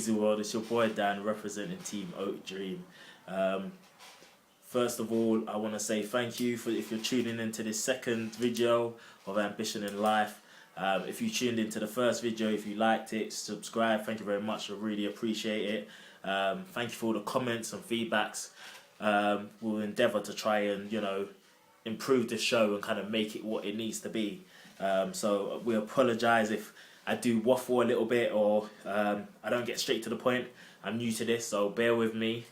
Easy World. It's your boy Dan representing Team OkeDream. First of all, I want to say thank you for if you're tuning into this second video of Ambition in Life. If you tuned into the first video, if you liked it, subscribe. Thank you very much. I really appreciate it. Thank you for all the comments and feedbacks. We'll endeavour to try and improve the show and kind of make it what it needs to be. So we apologise if I do waffle a little bit or I don't get straight to the point. I'm new to this, so bear with me.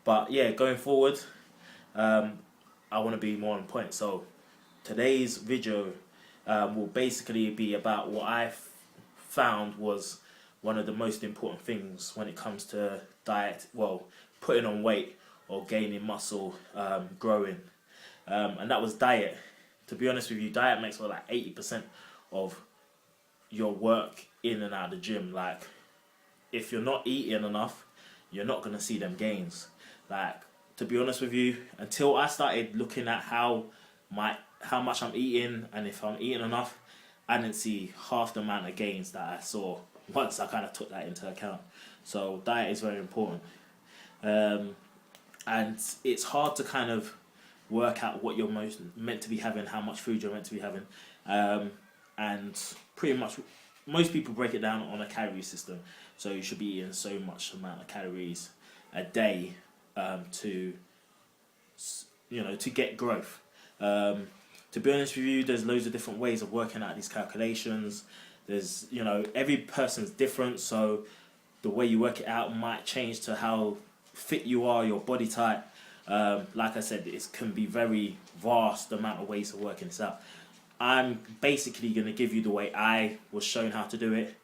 But yeah, going forward, I want to be more on point. So today's video will basically be about what I found was one of the most important things when it comes to diet, well, putting on weight or gaining muscle, growing, and that was diet. To be honest with you, diet makes like 80% of your work in and out of the gym. Like, if you're not eating enough, you're not going to see them gains. Like, to be honest with you, until I started looking at how much I'm eating and if I'm eating enough, I didn't see half the amount of gains that I saw once I kind of took that into account. So diet is very important, and it's hard to kind of work out what you're meant to be having, how much food you're meant to be having, and pretty much most people break it down on a calorie system. So you should be eating so much amount of calories a day to get growth. To be honest with you, there's loads of different ways of working out these calculations. There's, every person's different, so the way you work it out might change to how fit you are, your body type. Like I said, it can be very vast amount of ways of working this out. I'm basically going to give you the way I was shown how to do it,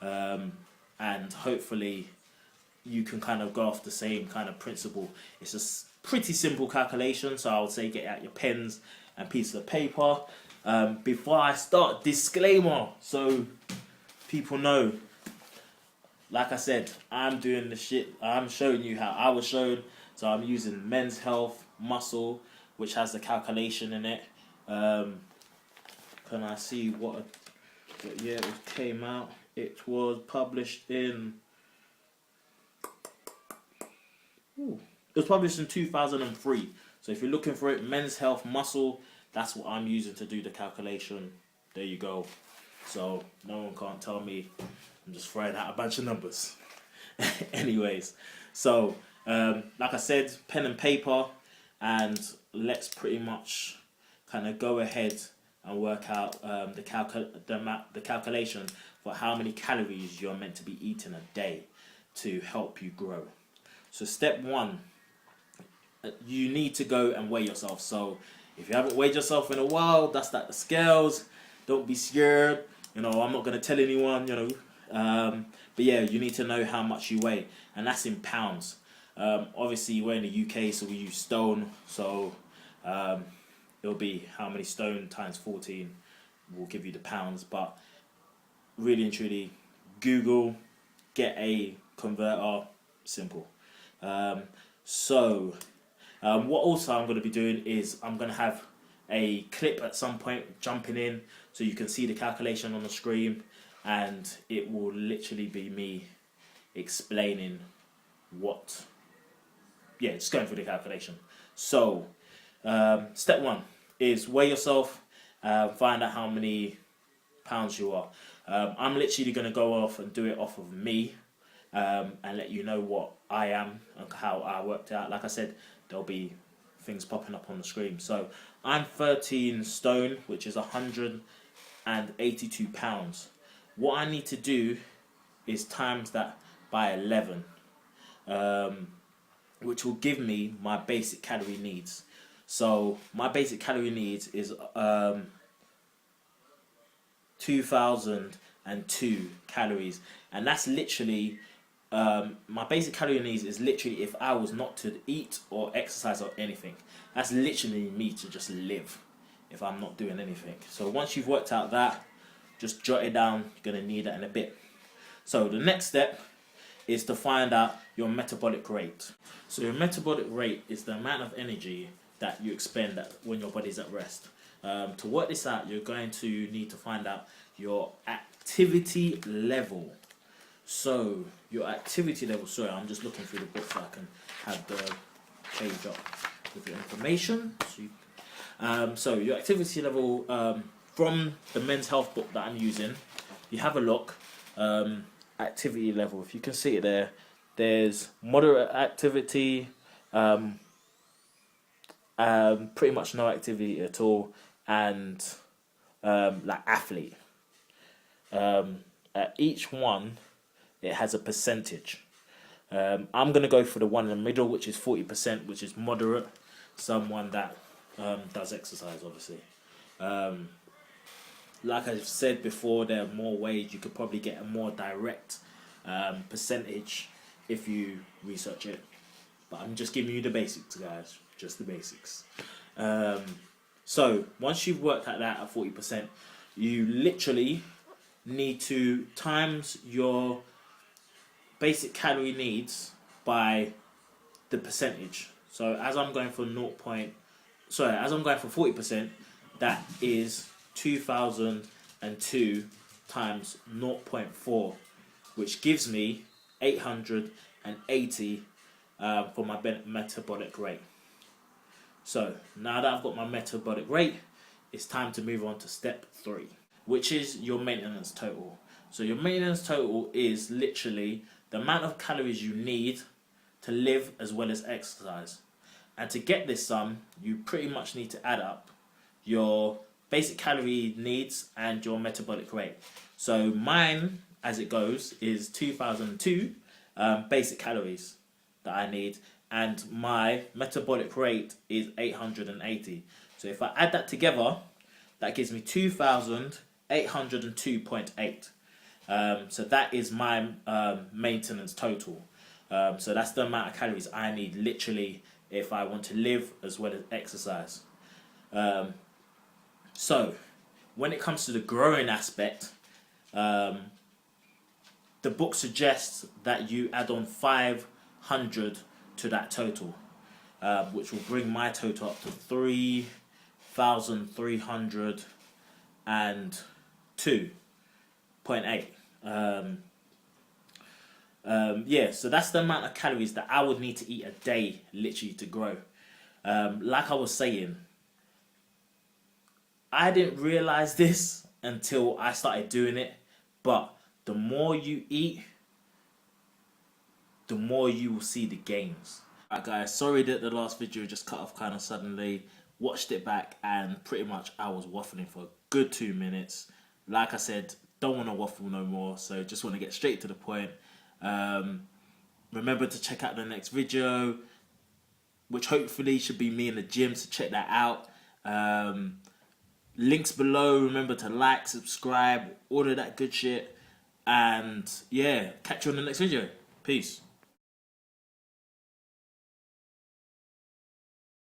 and hopefully you can kind of go off the same kind of principle. It's a pretty simple calculation, so I would say get out your pens and pieces of paper. Before I start, disclaimer, so people know, like I said, I'm doing the shit, I'm showing you how I was shown. So I'm using Men's Health Muscle, which has the calculation in it. Can I see what year it came out? It was published in... It was published in 2003. So if you're looking for it, Men's Health Muscle, that's what I'm using to do the calculation. There you go. So no one can't tell me I'm just throwing out a bunch of numbers. Anyways, so like I said, pen and paper, and let's pretty much kind of go ahead and work out the calculation for how many calories you're meant to be eating a day to help you grow. So step one, you need to go and weigh yourself. So if you haven't weighed yourself in a while, dust out the scales. Don't be scared. I'm not going to tell anyone, but yeah, you need to know how much you weigh, and that's in pounds. Obviously, we're in the UK, so we use stone. So it'll be how many stone times 14 will give you the pounds. But really and truly, Google, get a converter, simple. What also I'm going to be doing is I'm going to have a clip at some point jumping in so you can see the calculation on the screen, and it will literally be me explaining just going through the calculation. So step one is weigh yourself, find out how many pounds you are. I'm literally going to go off and do it off of me, and let you know what I am and how I worked out. Like I said, there'll be things popping up on the screen. So I'm 13 stone, which is 182 pounds. What I need to do is times that by 11, which will give me my basic calorie needs. So my basic calorie needs is 2002 calories, and that's literally my basic calorie needs is literally if I was not to eat or exercise or anything. That's literally me to just live if I'm not doing anything. So once you've worked out that, just jot it down. You're going to need that in a bit. So the next step is to find out your metabolic rate. So your metabolic rate is the amount of energy that you expend when your body's at rest. To work this out, you're going to need to find out your activity level. So your activity level. Sorry, I'm just looking through the book so I can have the page up with your information. So your activity level from the men's health book that I'm using, you have a look. Activity level, if you can see it there, there's moderate activity, pretty much no activity at all, and like athlete. At each one, it has a percentage. I'm going to go for the one in the middle, which is 40%, which is moderate. Someone that does exercise, obviously. Like I've said before, there are more ways. You could probably get a more direct percentage if you research it. But I'm just giving you the basics, guys. Just the basics. So once you've worked at that at 40%, you literally need to times your basic calorie needs by the percentage. So as I'm going for 40%, that is 2002 times 0.4, which gives me 880 for my metabolic rate. So now that I've got my metabolic rate, it's time to move on to step 3, which is your maintenance total. So your maintenance total is literally the amount of calories you need to live as well as exercise. And to get this sum, you pretty much need to add up your basic calorie needs and your metabolic rate. So mine, as it goes, is 2002 basic calories that I need, and my metabolic rate is 880. So if I add that together, that gives me 2,802.8. So that is my maintenance total. So that's the amount of calories I need literally if I want to live as well as exercise. So when it comes to the growing aspect, the book suggests that you add on 500 to that total, which will bring my total up to 3,302.8. Yeah, so that's the amount of calories that I would need to eat a day literally to grow. Like I was saying, I didn't realize this until I started doing it, but the more you eat, the more you will see the gains. Alright guys, sorry that the last video just cut off kind of suddenly. Watched it back and pretty much I was waffling for a good 2 minutes. Like I said, don't want to waffle no more, so just want to get straight to the point. Remember to check out the next video, which hopefully should be me in the gym, so check that out. Links below. Remember to like, subscribe, all of that good shit. And yeah, catch you on the next video. Peace.